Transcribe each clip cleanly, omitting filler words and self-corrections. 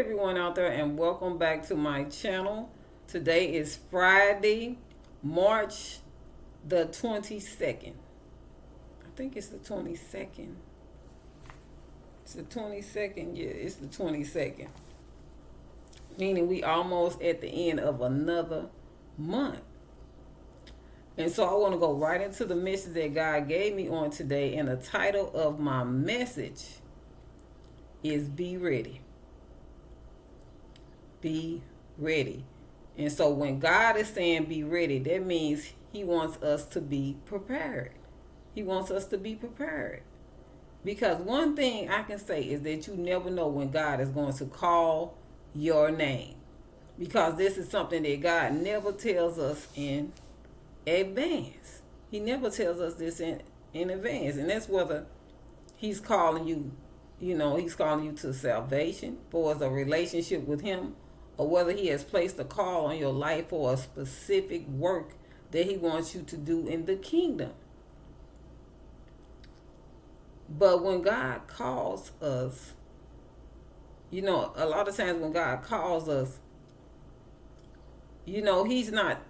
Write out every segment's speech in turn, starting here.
everyone out there, and welcome back to my channel. Today is Friday, March the 22nd. I think it's the 22nd. It's the 22nd. Yeah, it's the 22nd. Meaning we almost at the end of another month. And so I want to go right into the message that God gave me on today. And the title of my message is Be Ready. Be ready. And so when God is saying be ready, that means he wants us to be prepared. He wants us to be prepared. Because one thing I can say is that you never know when God is going to call your name. Because this is something that God never tells us in advance. He never tells us this in advance. And that's whether he's calling you, he's calling you to salvation for a relationship with him, or whether he has placed a call on your life for a specific work that he wants you to do in the kingdom. But when God calls us, a lot of times when God calls us, he's not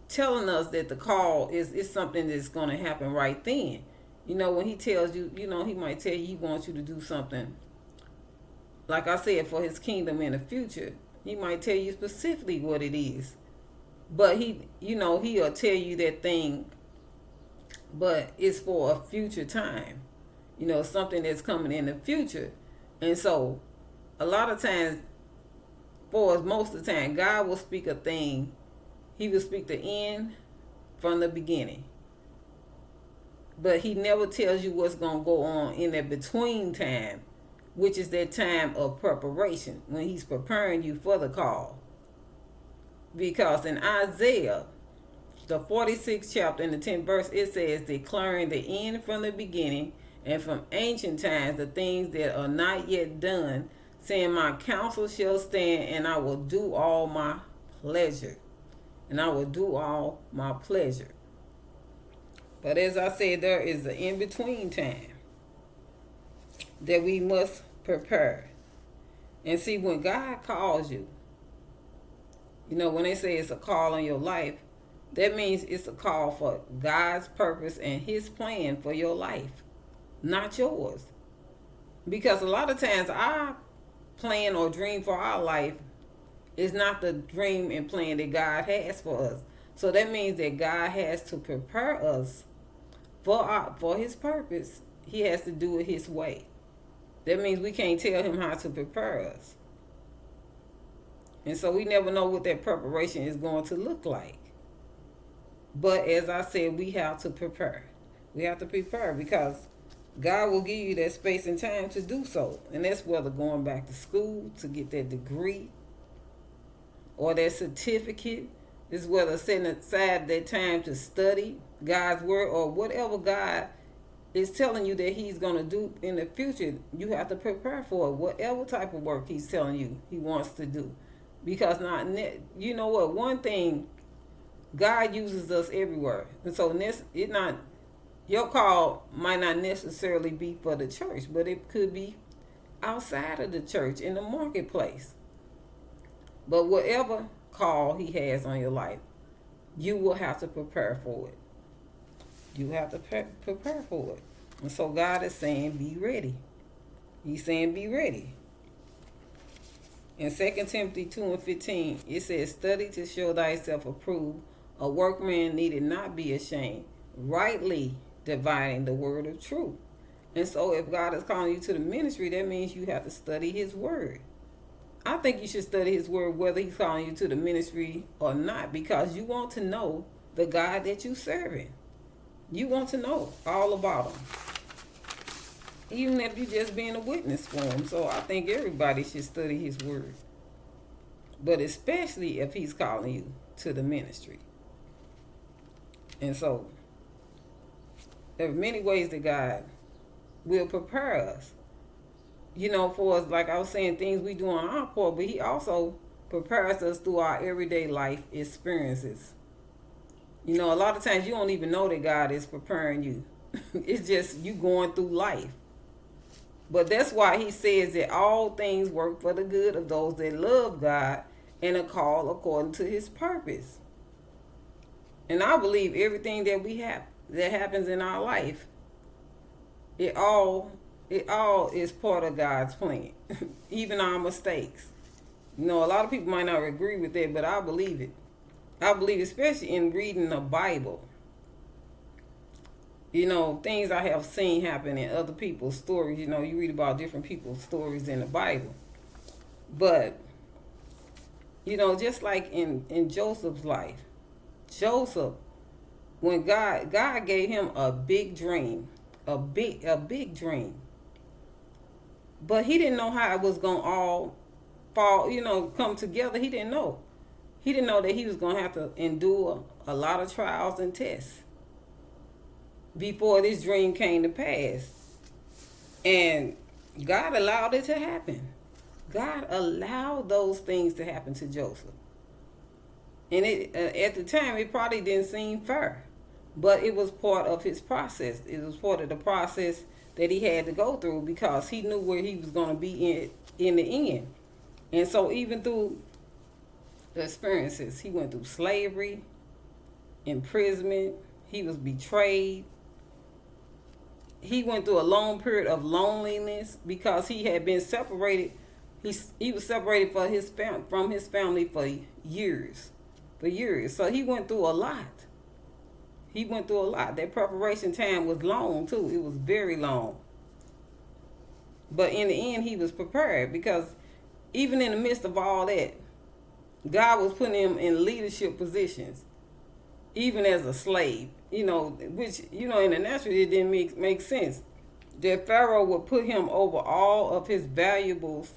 telling us that the call is something that's going to happen right then. When he tells you, he might tell you he wants you to do something, like I said, for his kingdom in the future. He might tell you specifically what it is. But he'll tell you that thing, but it's for a future time. Something that's coming in the future. And so a lot of times, for us, most of the time, God will speak a thing. He will speak the end from the beginning. But he never tells you what's going to go on in that between time, which is that time of preparation, when he's preparing you for the call. Because in Isaiah, the 46th chapter and the 10th verse, it says, declaring the end from the beginning and from ancient times the things that are not yet done, saying, my counsel shall stand, and I will do all my pleasure. And I will do all my pleasure. But as I said, there is an in-between time that we must prepare. And see, when God calls you, when they say it's a call on your life, that means it's a call for God's purpose and his plan for your life, not yours. Because a lot of times our plan or dream for our life is not the dream and plan that God has for us. So that means that God has to prepare us for his purpose. He has to do it his way. That means we can't tell him how to prepare us. And so we never know what that preparation is going to look like. But as I said, we have to prepare. We have to prepare because God will give you that space and time to do so. And that's whether going back to school to get that degree or that certificate. This is whether setting aside that time to study God's word or whatever God is telling you that he's going to do in the future. You have to prepare for it, whatever type of work he's telling you he wants to do. Because one thing, God uses us everywhere. And so your call might not necessarily be for the church, but it could be outside of the church, in the marketplace. But whatever call he has on your life, you will have to prepare for it. You have to prepare for it. And so God is saying, be ready. He's saying, be ready. In 2 Timothy 2:15, it says, study to show thyself approved, a workman needed not be ashamed, rightly dividing the word of truth. And so if God is calling you to the ministry, that means you have to study his word. I think you should study his word whether he's calling you to the ministry or not, because you want to know the God that you're serving. You want to know all about him, even if you're just being a witness for him. So I think everybody should study his word, but especially if he's calling you to the ministry. And so there are many ways that God will prepare us. For us, like I was saying, things we do on our part, but he also prepares us through our everyday life experiences. A lot of times you don't even know that God is preparing you. It's just you going through life. But that's why he says that all things work for the good of those that love God and are called according to his purpose. And I believe everything that we have that happens in our life, it all is part of God's plan. Even our mistakes. You know, a lot of people might not agree with that, but I believe it. I believe, especially in reading the Bible. You know, things I have seen happen in other people's stories. You know, you read about different people's stories in the Bible. But, you know, just like in Joseph's life, Joseph, when God gave him a big dream, a big dream. But he didn't know how it was going to all fall, you know, come together. He didn't know. He didn't know that he was going to have to endure a lot of trials and tests before this dream came to pass. And God allowed it to happen. God allowed those things to happen to Joseph. And it at the time, it probably didn't seem fair. But it was part of his process. It was part of the process that he had to go through because he knew where he was going to be in the end. And so even through the experiences, he went through slavery, imprisonment, he was betrayed. He went through a long period of loneliness because he had been separated. He was separated from his family for years. So he went through a lot. That preparation time was long too. It was very long. But in the end, he was prepared because even in the midst of all that, God was putting him in leadership positions, even as a slave. You know, which, you know, in the natural, it didn't make sense. That Pharaoh would put him over all of his valuables,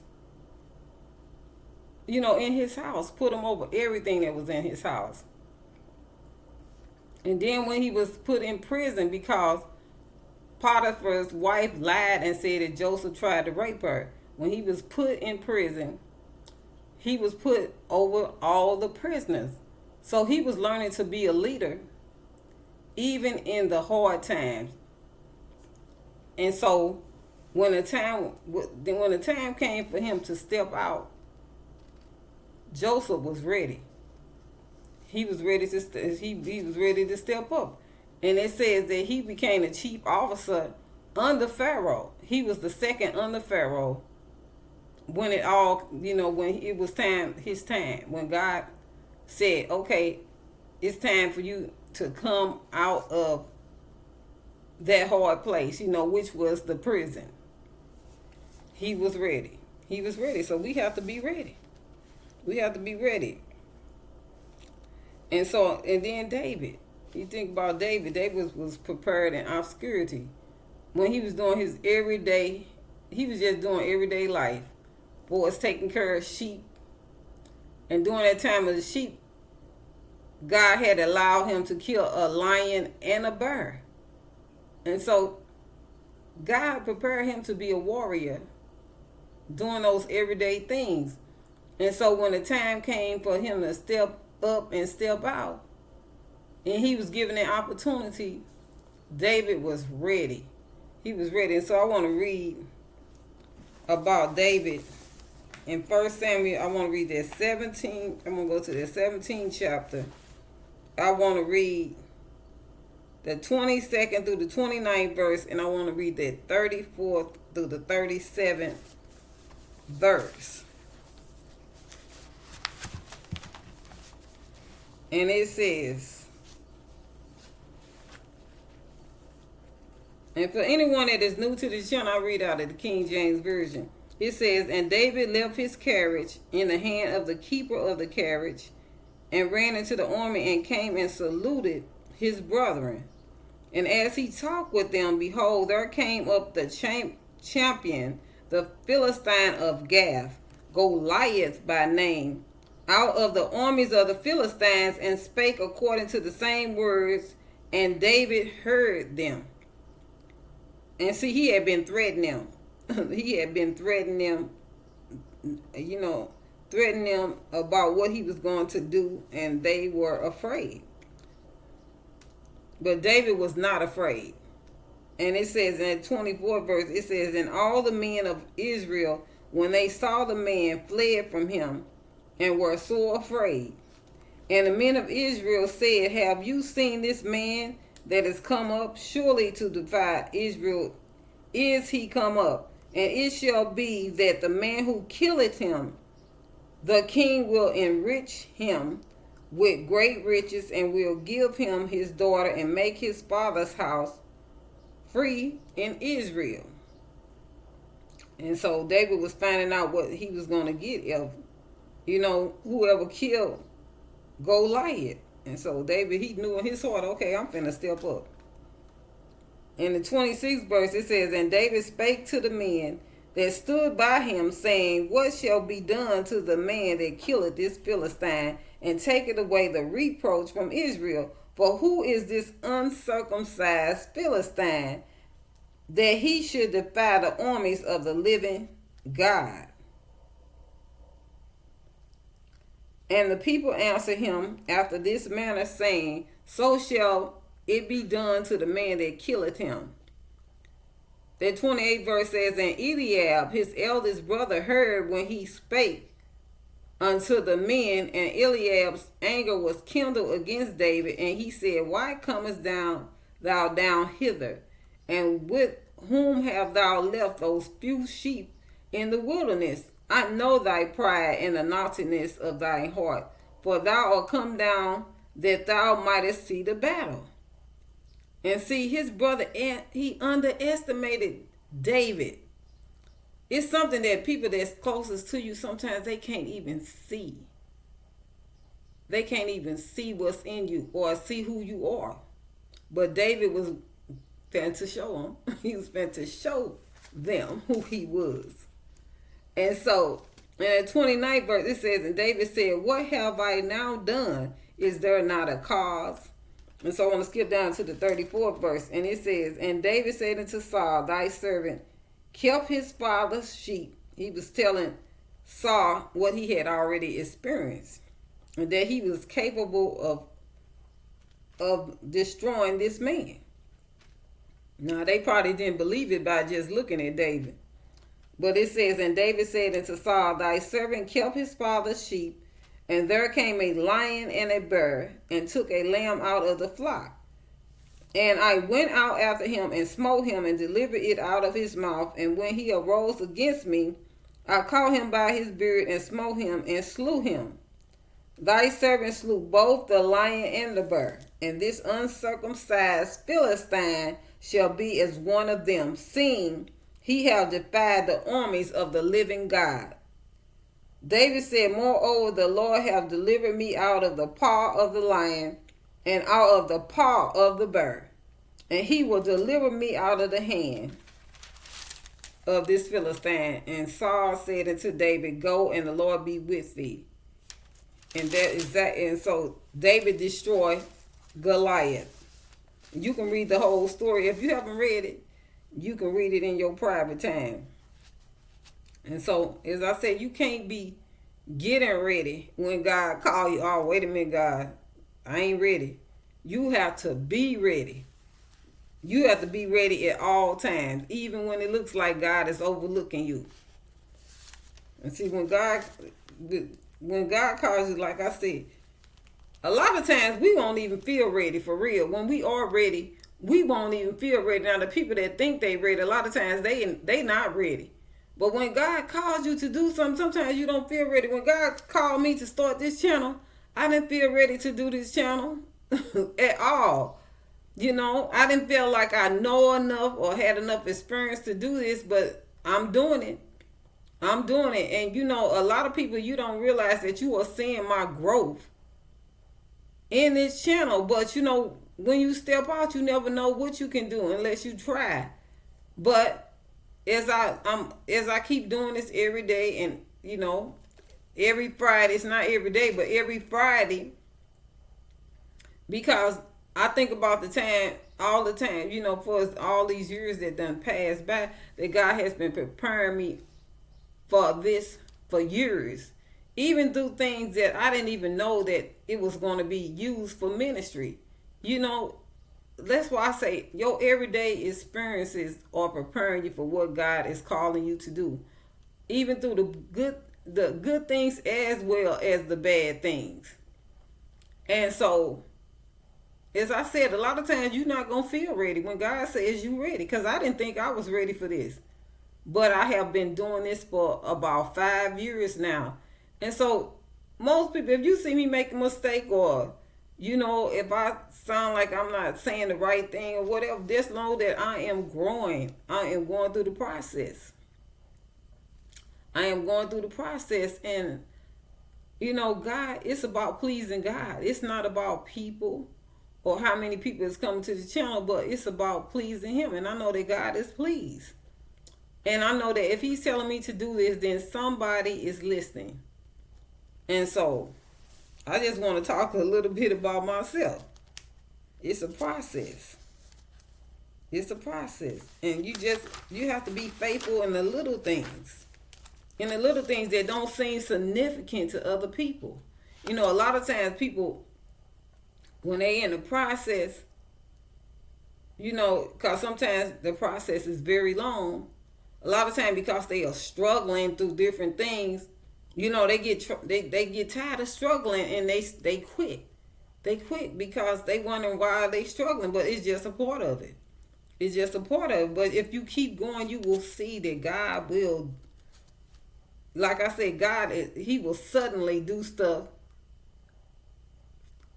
you know, in his house, put him over everything that was in his house. And then when he was put in prison because Potiphar's wife lied and said that Joseph tried to rape her, when he was put in prison, he was put over all the prisoners. So he was learning to be a leader even in the hard times. And so when the time came for him to step out, Joseph was ready. He was ready to step up. And it says that he became the chief officer under Pharaoh. He was the second under Pharaoh when it all, you know, when it was his time, when God said, okay, it's time for you to come out of that hard place, you know, which was the prison. He was ready. So we have to be ready. And then David, you think about David was prepared in obscurity. When he was doing his everyday, he was just doing everyday life. Was taking care of sheep. And during that time of the sheep, God had allowed him to kill a lion and a bear. And so God prepared him to be a warrior doing those everyday things. And so when the time came for him to step up and step out, and he was given an opportunity, David was ready. He was ready. And so I want to read about David in 1 Samuel. I want to read that 17. I'm going to go to the 17th chapter. I want to read the 22nd through the 29th verse, and I want to read the 34th through the 37th verse. And it says, and for anyone that is new to the channel, I read out of the King James Version. It says, and David left his carriage in the hand of the keeper of the carriage and ran into the army and came and saluted his brethren. And as he talked with them, behold, there came up the champion, the Philistine of Gath, Goliath by name, out of the armies of the Philistines, and spake according to the same words, and David heard them. And see, he had been threatening them. He had been threatening them, you know, threatening them about what he was going to do, and they were afraid. But David was not afraid. And it says in the 24th verse, it says, and all the men of Israel, when they saw the man, fled from him and were sore afraid. And the men of Israel said, have you seen this man that is come up? Surely to divide Israel is he come up. And it shall be that the man who killeth him, the king will enrich him with great riches, and will give him his daughter, and make his father's house free in Israel. And so David was finding out what he was going to get if, whoever killed Goliath. And so David, he knew in his heart, okay, I'm finna step up. In the 26th verse, it says, and David spake to the men that stood by him, saying, what shall be done to the man that killeth this Philistine, and taketh away the reproach from Israel? For who is this uncircumcised Philistine, that he should defy the armies of the living God? And the people answered him after this manner, saying, so shall it be done to the man that killeth him. The 28th verse says, and Eliab, his eldest brother, heard when he spake unto the men, and Eliab's anger was kindled against David, and he said, why comest thou down hither? And with whom have thou left those few sheep in the wilderness? I know thy pride and the naughtiness of thy heart, for thou art come down that thou mightest see the battle. And see, his brother, he underestimated David. It's something that people that's closest to you, sometimes they can't even see. They can't even see what's in you or see who you are. But David was meant to show them. He was meant to show them who he was. And so, in the 29th verse, it says, and David said, what have I now done? Is there not a cause? And so I want to skip down to the 34th verse. And it says, and David said unto Saul, thy servant kept his father's sheep. He was telling Saul what he had already experienced, and that he was capable of destroying this man. Now, they probably didn't believe it by just looking at David. But it says, and David said unto Saul, thy servant kept his father's sheep, and there came a lion and a bear, and took a lamb out of the flock. And I went out after him, and smote him, and delivered it out of his mouth. And when he arose against me, I caught him by his beard, and smote him, and slew him. Thy servant slew both the lion and the bear, and this uncircumcised Philistine shall be as one of them, seeing he have defied the armies of the living God. David said, moreover, the Lord have delivered me out of the paw of the lion, and out of the paw of the bear, and he will deliver me out of the hand of this Philistine. And Saul said unto David, go, and the Lord be with thee. And that is that. And so David destroyed Goliath. You can read the whole story. If you haven't read it, you can read it in your private time. And so, as I said, you can't be getting ready when God call you. Oh, wait a minute, God, I ain't ready. You have to be ready. You have to be ready at all times, even when it looks like God is overlooking you. And see, when God calls you, like I said, a lot of times we won't even feel ready for real. When we are ready, we won't even feel ready. Now, the people that think they ready, a lot of times they not ready. But when God calls you to do something, sometimes you don't feel ready. When God called me to start this channel, I didn't feel ready to do this channel at all. I didn't feel like I know enough or had enough experience to do this, but I'm doing it. I'm doing it. And a lot of people, you don't realize that you are seeing my growth in this channel. But when you step out, you never know what you can do unless you try. But as I keep doing this every day, and every Friday, it's not every day, but every Friday, because I think about the time all the time, for all these years that done passed by, that God has been preparing me for this for years, even through things that I didn't even know that it was going to be used for ministry. that's why I say your everyday experiences are preparing you for what God is calling you to do, even through the good things as well as the bad things. And so, as I said, a lot of times you're not gonna feel ready when God says you ready. Because I didn't think I was ready for this, but I have been doing this for about 5 years now. And so, most people, if you see me make a mistake, or if I sound like I'm not saying the right thing or whatever, just know that I am growing. I am going through the process. I am going through the process. And, God, it's about pleasing God. It's not about people or how many people is coming to the channel, but it's about pleasing Him. And I know that God is pleased. And I know that if He's telling me to do this, then somebody is listening. And so, I just want to talk a little bit about myself. It's a process. It's a process. And you have to be faithful in the little things. In the little things that don't seem significant to other people. A lot of times people, when they in the process, because sometimes the process is very long. A lot of times because they are struggling through different things, they get tired of struggling and they quit. They quit because they wondering why they struggling, but it's just a part of it. It's just a part of it. But if you keep going, you will see that God will, like I said, He will suddenly do stuff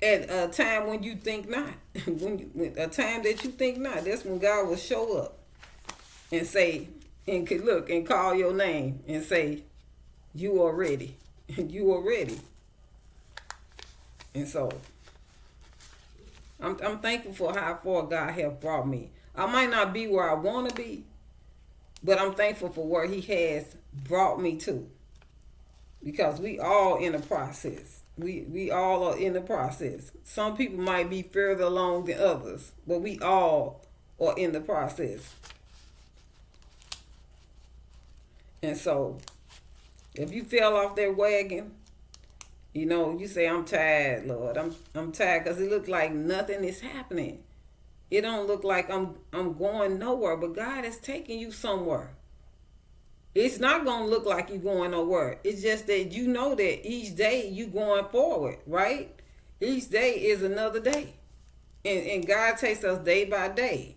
at a time when you think not. when a time that you think not, that's when God will show up and say, and could look and call your name and say, you are ready. You are ready. And so, I'm thankful for how far God has brought me. I might not be where I want to be, but I'm thankful for where He has brought me to. Because we all in the process. We all are in the process. Some people might be further along than others, but we all are in the process. And so, if you fell off that wagon, you say, I'm tired, Lord. I'm tired because it looks like nothing is happening. It don't look like I'm going nowhere, but God is taking you somewhere. It's not going to look like you're going nowhere. It's just that you know that each day you going forward, right? Each day is another day. And God takes us day by day.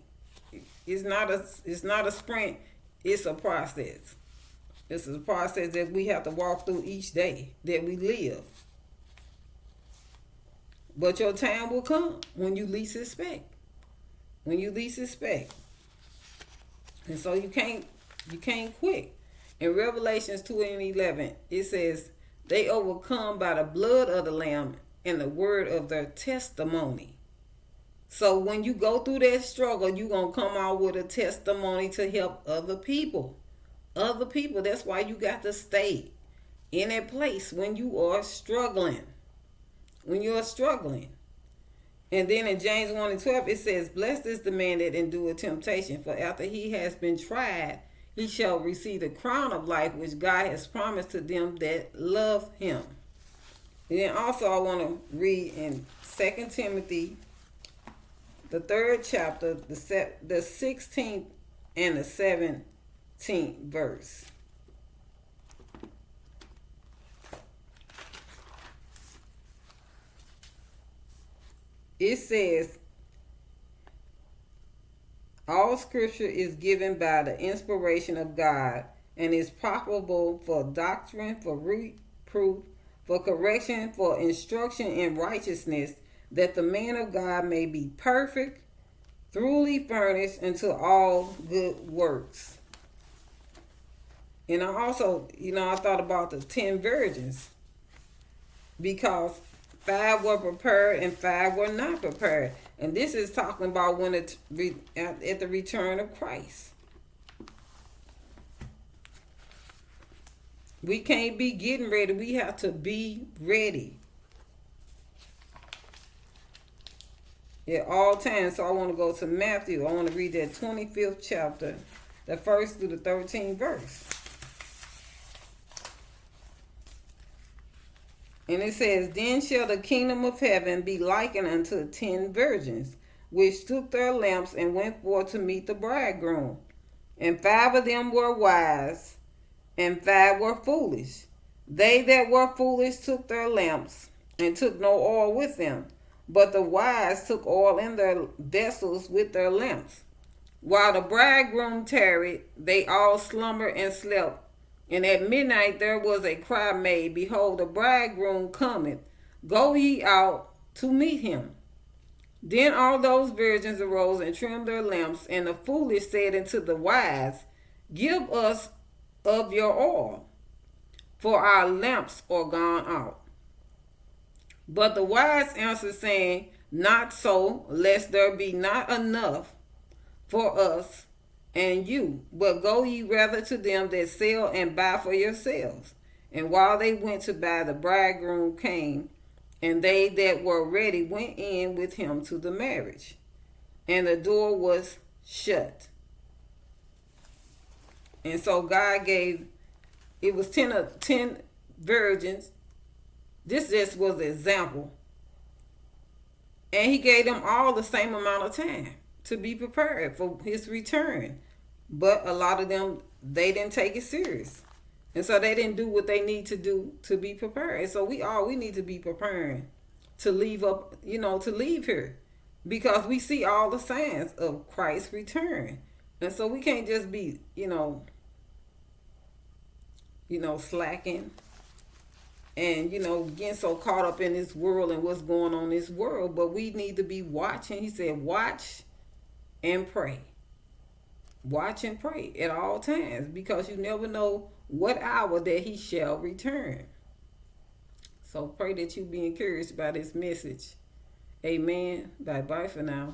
It's not a sprint. It's a process. This is a process that we have to walk through each day that we live. But your time will come when you least expect. When you least expect. And so you can't quit. In Revelations 2:11, it says, they overcome by the blood of the Lamb and the word of their testimony. So when you go through that struggle, you're going to come out with a testimony to help other people. Other people. That's why you got to stay in a place when you are struggling. When you are struggling. And then in James 1:12, it says, blessed is the man that endureth temptation, for after he has been tried, he shall receive the crown of life which God has promised to them that love Him. And then also I want to read in 2 Timothy, the 3rd chapter, the 16th and the 17th verse. It says, all scripture is given by the inspiration of God and is profitable for doctrine, for reproof, for correction, for instruction in righteousness, that the man of God may be perfect, thoroughly furnished unto all good works. And I also, I thought about the 10 virgins, because 5 were prepared and 5 were not prepared. And this is talking about when at the return of Christ. We can't be getting ready. We have to be ready at all times. So I want to go to Matthew. I want to read that 25th chapter, the 1st through the 13th verse. And it says, then shall the kingdom of heaven be likened unto 10 virgins, which took their lamps and went forth to meet the bridegroom. And 5 of them were wise, and 5 were foolish. They that were foolish took their lamps, and took no oil with them. But the wise took oil in their vessels with their lamps. While the bridegroom tarried, they all slumbered and slept. And at midnight there was a cry made, Behold, the bridegroom cometh. Go ye out to meet him. Then all those virgins arose and trimmed their lamps. And the foolish said unto the wise, Give us of your oil, for our lamps are gone out. But the wise answered, saying, Not so, lest there be not enough for us and you, but go ye rather to them that sell and buy for yourselves. And while they went to buy, the bridegroom came, and they that were ready went in with him to the marriage, and the door was shut. And so God gave, it was 10 virgins. This just was an example. And he gave them all the same amount of time to be prepared for his return. But a lot of them, they didn't take it serious. And so they didn't do what they need to do to be prepared. And so we need to be preparing to leave to leave here. Because we see all the signs of Christ's return. And so we can't just be, slacking and getting so caught up in this world and what's going on in this world. But we need to be watching. He said, watch and pray. Watch and pray at all times, because you never know what hour that he shall return. So pray that you be encouraged by this message. Amen. Bye bye for now.